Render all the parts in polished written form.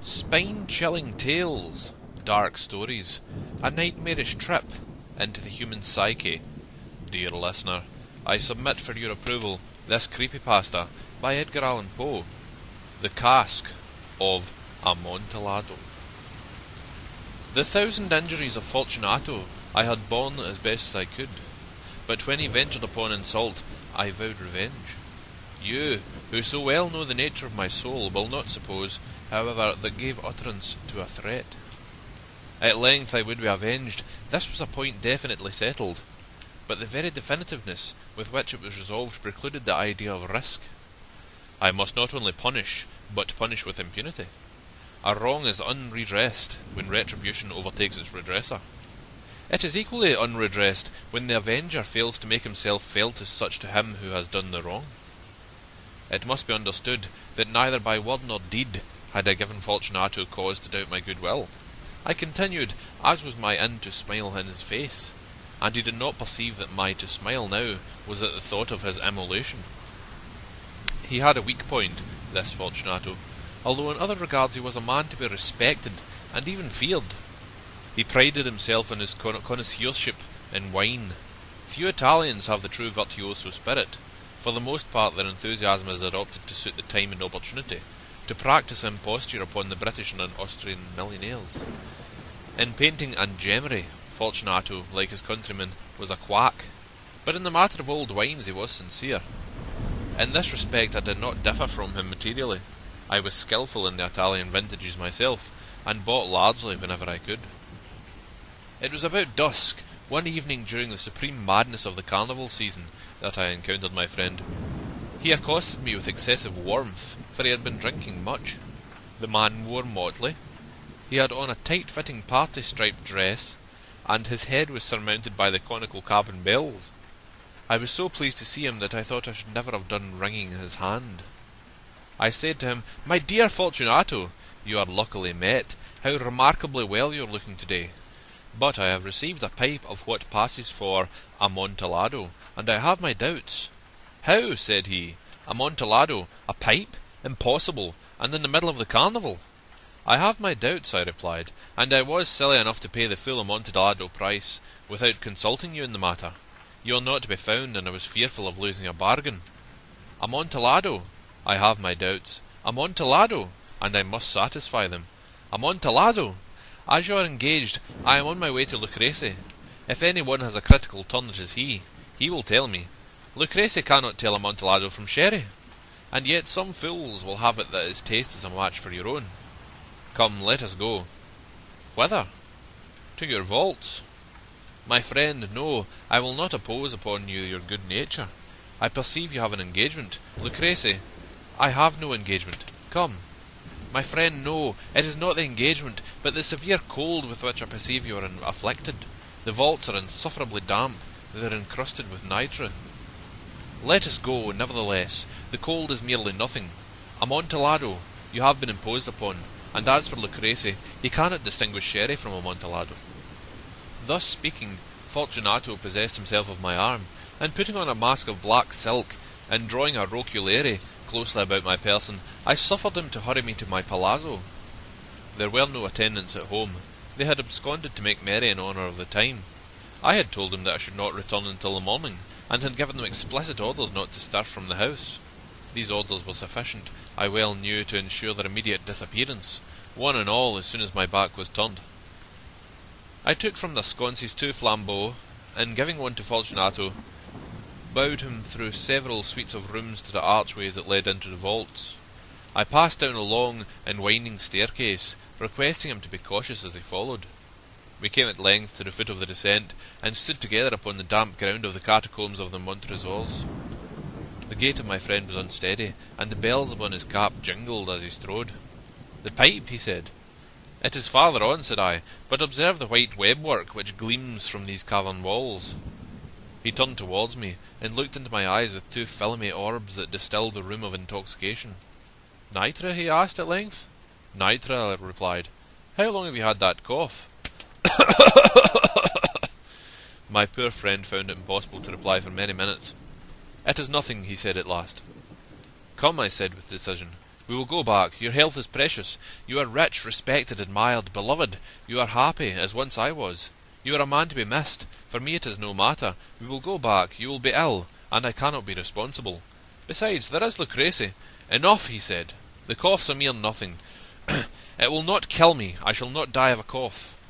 Spine-chilling tales, dark stories, a nightmarish trip into the human psyche. Dear listener, I submit for your approval this creepypasta by Edgar Allan Poe, The Cask of Amontillado. The 1,000 injuries of Fortunato I had borne as best as I could, but when he ventured upon insult, I vowed revenge. You, who so well know the nature of my soul, will not suppose, however, that gave utterance to a threat. At length I would be avenged. This was a point definitely settled, but the very definitiveness with which it was resolved precluded the idea of risk. I must not only punish, but punish with impunity. A wrong is unredressed when retribution overtakes its redresser. It is equally unredressed when the avenger fails to make himself felt as such to him who has done the wrong. It must be understood that neither by word nor deed had I given Fortunato cause to doubt my goodwill. I continued, as was my inn, to smile in his face, and he did not perceive that my to smile now was at the thought of his immolation. He had a weak point, this Fortunato, although in other regards he was a man to be respected and even feared. He prided himself on his connoisseurship in wine. Few Italians have the true virtuoso spirit. For the most part their enthusiasm is adopted to suit the time and opportunity, to practise imposture upon the British and Austrian millionaires. In painting and gemmery, Fortunato, like his countrymen, was a quack, but in the matter of old wines he was sincere. In this respect I did not differ from him materially. I was skilful in the Italian vintages myself, and bought largely whenever I could. It was about dusk, one evening during the supreme madness of the carnival season, that I encountered my friend. He accosted me with excessive warmth, for he had been drinking much. The man wore motley. He had on a tight-fitting party-striped dress, and his head was surmounted by the conical cabin bells. I was so pleased to see him that I thought I should never have done wringing his hand. I said to him, "My dear Fortunato, you are luckily met. How remarkably well you are looking today. But I have received a pipe of what passes for Amontillado, and I have my doubts." "How?" said he. "Amontillado? A pipe? Impossible, and in the middle of the carnival." "I have my doubts," I replied, "and I was silly enough to pay the full Amontillado price, without consulting you in the matter. You are not to be found, and I was fearful of losing a bargain." "Amontillado? I have my doubts. Amontillado? And I must satisfy them. Amontillado? As you are engaged, I am on my way to Lucrece. If any one has a critical turn, it is he. He will tell me. Lucrece cannot tell Amontillado from sherry, and yet some fools will have it that his taste is a match for your own. Come, let us go." "Whither?" "To your vaults." "My friend, no, I will not impose upon you your good nature. I perceive you have an engagement. Lucrece, I have no engagement. Come." "My friend, no, it is not the engagement, but the severe cold with which I perceive you are afflicted. The vaults are insufferably damp. They are encrusted with nitre." "Let us go, nevertheless. The cold is merely nothing. Amontillado, you have been imposed upon, and as for Lucrece, he cannot distinguish sherry from Amontillado." Thus speaking, Fortunato possessed himself of my arm, and putting on a mask of black silk, and drawing a roquelaire closely about my person, I suffered him to hurry me to my palazzo. There were no attendants at home. They had absconded to make merry in honour of the time. I had told them that I should not return until the morning, and had given them explicit orders not to stir from the house. These orders were sufficient, I well knew, to ensure their immediate disappearance, one and all, as soon as my back was turned. I took from the sconces 2 flambeaux, and giving one to Fortunato, bowed him through several suites of rooms to the archways that led into the vaults. I passed down a long and winding staircase, requesting him to be cautious as he followed. We came at length to the foot of the descent, and stood together upon the damp ground of the catacombs of the Montresors. The gait of my friend was unsteady, and the bells upon his cap jingled as he strode. "The pipe," he said. "It is farther on," said I, "but observe the white webwork which gleams from these cavern walls." He turned towards me, and looked into my eyes with 2 filmy orbs that distilled the rheum of intoxication. "Nitre?" he asked at length. "Nitre," I replied. "How long have you had that cough?" My poor friend found it impossible to reply for many minutes. "It is nothing," he said at last. "Come," I said with decision, We will go back. Your health is precious. You are rich, respected, admired, beloved. You are happy, as once I was. You are a man to be missed. For me it is no matter. We will go back. You will be ill, and I cannot be responsible. Besides, there is Lucrece. Enough, he said. The cough's a mere nothing. It will not kill me. I shall not die of a cough.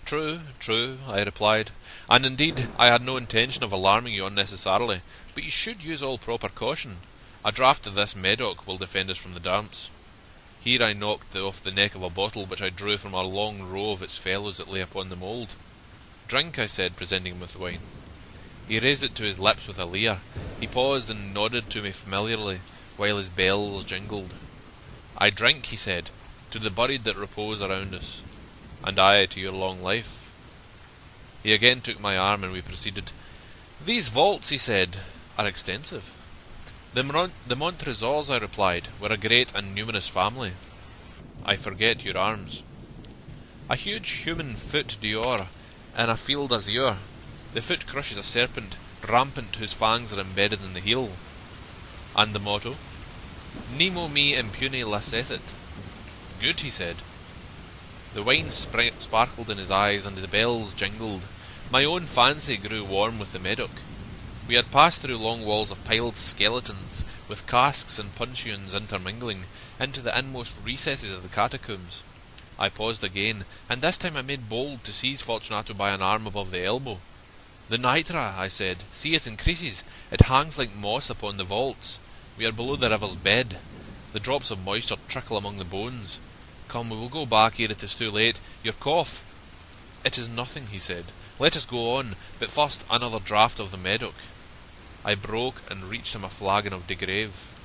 True, true, I replied, and indeed I had no intention of alarming you unnecessarily, but you should use all proper caution. A draught of this Medoc will defend us from the damps. Here I knocked off the neck of a bottle which I drew from a long row of its fellows that lay upon the mould. Drink, I said, presenting him with the wine. He raised it to his lips with a leer. He paused and nodded to me familiarly, while his bells jingled. I drink, he said, to the buried that repose around us, and I to your long life. He again took my arm, and we proceeded. These vaults, he said, are extensive. The Montresors, I replied, were a great and numerous family. I forget your arms. A huge human foot d'or in a field azure. The foot crushes a serpent, rampant, whose fangs are embedded in the heel. And the motto? Nemo me impune lacessit. Good, he said. The wine sparkled in his eyes, and the bells jingled. My own fancy grew warm with the Medoc. We had passed through long walls of piled skeletons, with casks and puncheons intermingling, into the inmost recesses of the catacombs. I paused again, and this time I made bold to seize Fortunato by an arm above the elbow. The nitre, I said, see, it increases. It hangs like moss upon the vaults. We are below the river's bed. The drops of moisture trickle among the bones. Come, we will go back ere it is too late. Your cough. It is nothing, he said. Let us go on, but first another draught of the Medoc. I broke and reached him a flagon of de Grave.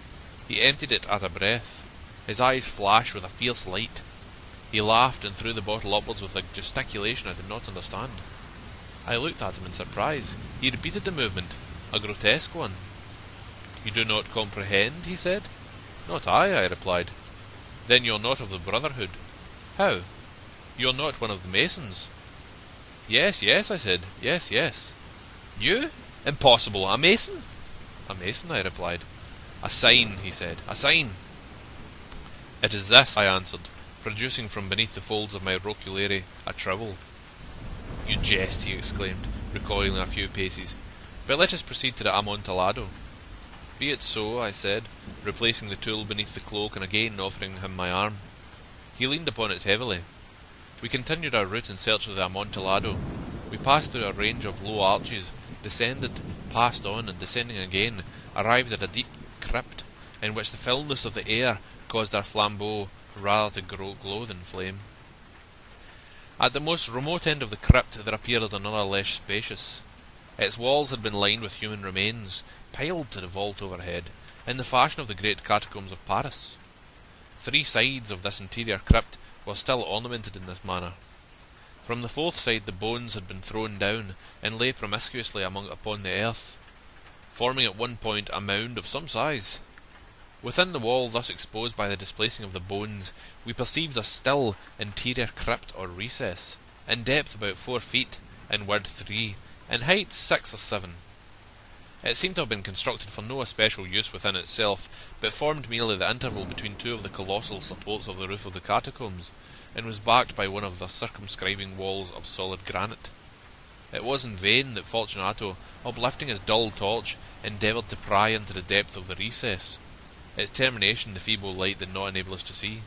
He emptied it at a breath. His eyes flashed with a fierce light. He laughed and threw the bottle upwards with a gesticulation I did not understand. I looked at him in surprise. He repeated the movement, a grotesque one. You do not comprehend, he said. Not I replied. Then you're not of the Brotherhood. How? You're not one of the Masons. Yes, yes, I said. Yes, yes. You? Impossible. A Mason? A Mason, I replied. A sign, he said. A sign. It is this, I answered, producing from beneath the folds of my roquelaire a trowel. You jest, he exclaimed, recoiling a few paces. But let us proceed to the Amontillado. Be it so, I said, replacing the tool beneath the cloak and again offering him my arm. He leaned upon it heavily. We continued our route in search of the Amontillado. We passed through a range of low arches, descended, passed on, and descending again, arrived at a deep crypt, in which the foulness of the air caused our flambeaux rather to glow than flame. At the most remote end of the crypt there appeared another less spacious. Its walls had been lined with human remains, piled to the vault overhead, in the fashion of the great catacombs of Paris. 3 sides of this interior crypt were still ornamented in this manner. From the 4th side the bones had been thrown down, and lay promiscuously upon the earth, forming at one point a mound of some size. Within the wall thus exposed by the displacing of the bones, we perceived a still interior crypt or recess, in depth about 4 feet, in width 3, in height 6 or 7. It seemed to have been constructed for no especial use within itself, but formed merely the interval between 2 of the colossal supports of the roof of the catacombs, and was backed by one of the circumscribing walls of solid granite. It was in vain that Fortunato, uplifting his dull torch, endeavoured to pry into the depth of the recess. Its termination the feeble light did not enable us to see.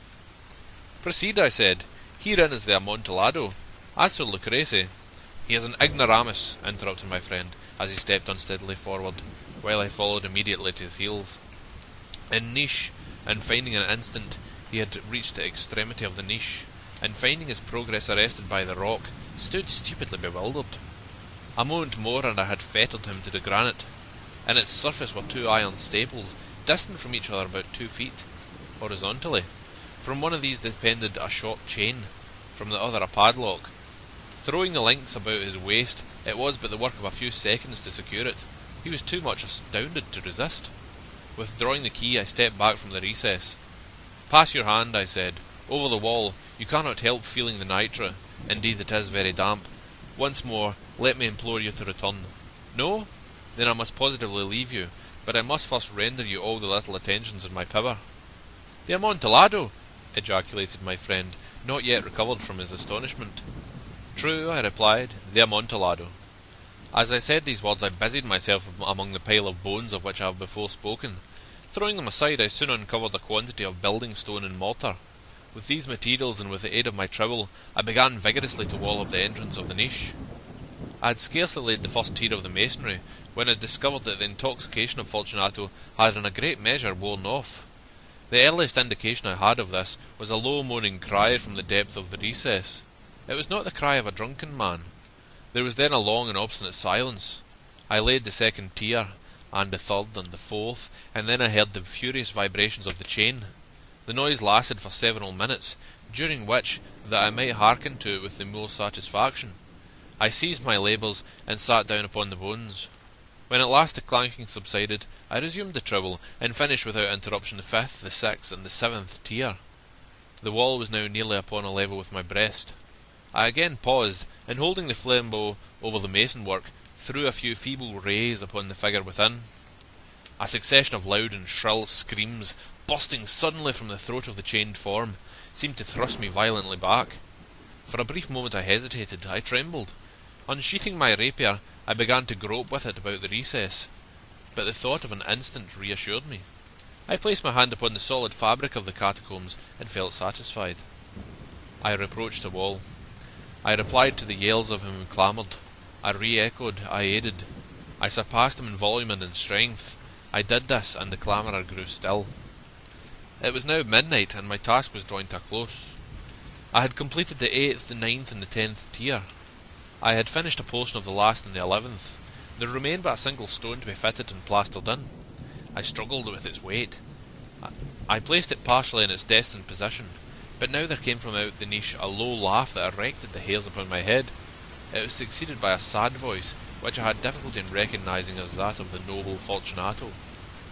Proceed, I said. Herein is the Amontillado. As for Lucrece, he is an ignoramus, interrupted my friend, as he stepped unsteadily forward, while I followed immediately to his heels. In niche, and finding an instant he had reached the extremity of the niche, and finding his progress arrested by the rock, stood stupidly bewildered. A moment more and I had fettered him to the granite. In its surface were 2 iron staples, distant from each other about 2 feet, horizontally. From one of these depended a short chain, from the other a padlock. Throwing the links about his waist, it was but the work of a few seconds to secure it. He was too much astounded to resist. Withdrawing the key, I stepped back from the recess. Pass your hand, I said, over the wall. You cannot help feeling the nitre. Indeed, it is very damp. Once more, let me implore you to return. No? Then I must positively leave you, but I must first render you all the little attentions in my power. "The Amontillado!" ejaculated my friend, not yet recovered from his astonishment. "True," I replied, "the Amontillado." As I said these words I busied myself among the pile of bones of which I have before spoken. Throwing them aside, I soon uncovered a quantity of building stone and mortar. With these materials and with the aid of my trowel, I began vigorously to wall up the entrance of the niche. I had scarcely laid the first tier of the masonry when I discovered that the intoxication of Fortunato had in a great measure worn off. The earliest indication I had of this was a low moaning cry from the depth of the recess. It was not the cry of a drunken man. There was then a long and obstinate silence. I laid the second tier, and the third, and the fourth, and then I heard the furious vibrations of the chain. The noise lasted for several minutes, during which, that I might hearken to it with the more satisfaction, I seized my labours and sat down upon the bones. When at last the clanking subsided, I resumed the trowel, and finished without interruption the fifth, the sixth, and the seventh tier. The wall was now nearly upon a level with my breast. I again paused, and holding the flambeau over the mason-work, threw a few feeble rays upon the figure within. A succession of loud and shrill screams, bursting suddenly from the throat of the chained form, seemed to thrust me violently back. For a brief moment I hesitated, I trembled. Unsheathing my rapier, I began to grope with it about the recess, but the thought of an instant reassured me. I placed my hand upon the solid fabric of the catacombs, and felt satisfied. I reproached the wall. I replied to the yells of him who clamoured. I re-echoed, I aided. I surpassed him in volume and in strength. I did this, and the clamourer grew still. It was now midnight, and my task was drawing to a close. I had completed the 8th, the 9th, and the 10th tier. I had finished a portion of the last and the 11th. There remained but a single stone to be fitted and plastered in. I struggled with its weight. I placed it partially in its destined position, but now there came from out the niche a low laugh that erected the hairs upon my head. It was succeeded by a sad voice, which I had difficulty in recognising as that of the noble Fortunato.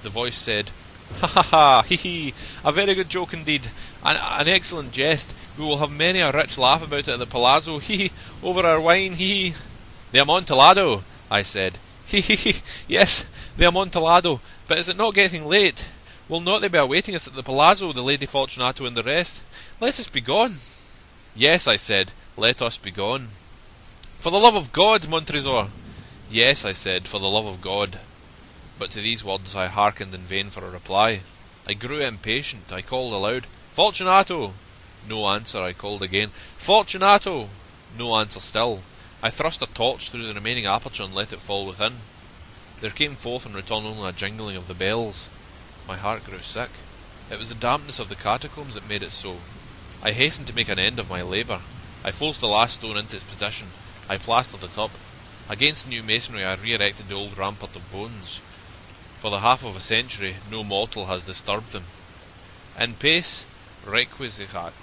The voice said, "Ha ha ha, hee hee, a very good joke indeed, an excellent jest. We will have many a rich laugh about it at the palazzo, hee hee, over our wine, hee hee." "The Amontillado," I said. "Hee hee hee, yes, the Amontillado, but is it not getting late? Will not they be awaiting us at the palazzo, the Lady Fortunato and the rest? Let us be gone." "Yes," I said, "let us be gone." "For the love of God, Montresor!" "Yes," I said, "for the love of God." But to these words I hearkened in vain for a reply. I grew impatient. I called aloud, "Fortunato!" No answer. I called again, "Fortunato!" No answer still. I thrust a torch through the remaining aperture and let it fall within. There came forth in return only a jingling of the bells. My heart grew sick. It was the dampness of the catacombs that made it so. I hastened to make an end of my labour. I forced the last stone into its position. I plastered it up. Against the new masonry I re-erected the old rampart of bones. For the half of a century no mortal has disturbed them. In pace requiescat.